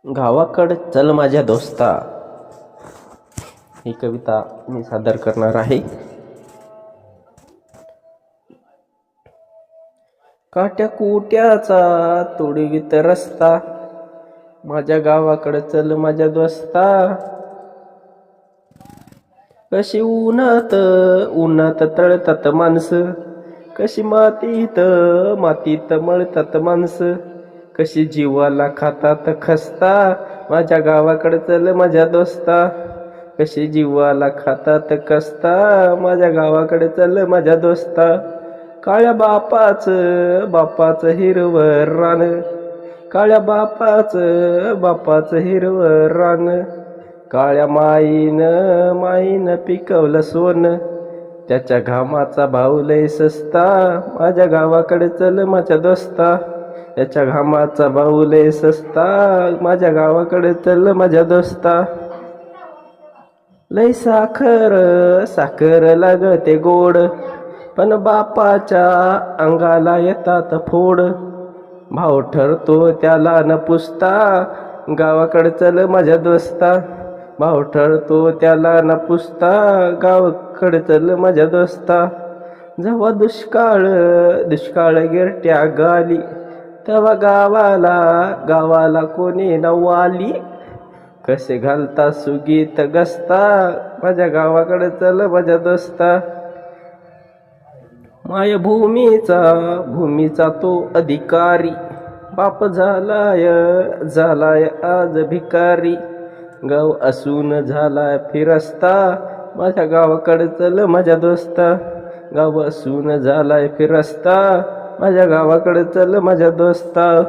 गावाकडे चल माझ्या दोस्ता, ही कविता मी सादर करणार आहे. काट्या कुट्याचा तुडवीत रस्ता, माझ्या गावाकडे चल माझ्या दोस्ता. कशी उन्हात उन्हात तळतात माणसं, कशी मातीत मातीत मळतात माणसं, कशी जीवाला खातात खस्ता, माझ्या गावाकडे चल माझ्या दोस्ता. कशी जीवाला खातात खस्ता, माझ्या गावाकडे चल माझ्या दोस्ता. काळ्या बापाचं हिरवं रान, काळ्या बापाचं हिरवं रान, काळ्या माईनं पिकवलं सोनं, त्याच्या घामाचा भाव लय सस्ता, माझ्या गावाकडे चल माझ्या दोस्ता. त्याच्या घामाचा भाव लय सस्ता, माझ्या गावाकडे चल माझ्या दोस्ता. लय साखर लागते गोड, पण बापाच्या अंगाला येतात फोड, भाव ठरतो त्याला न पुसता, गावाकडे चल माझ्या दोस्ता. भाव ठरतो त्याला न पुसता, गावाकडे चल माझ्या दोस्ता. जेव्हा दुष्काळ गिरट्या गाली, तेव्हा गावाला कोणी नवाली, कसे घालता सुगीत गस्ता, माझ्या गावाकडे चल माझ्या दोस्ता. भूमीचा तो अधिकारी, बाप झालाय आज भिकारी, गाव असून झालाय फिरस्ता, माझ्या गावाकडे चल माझ्या दोस्ता. गाव असून झालाय फिरस्ता, माझ्या गावाकडे चल माझ्या दोस्ता.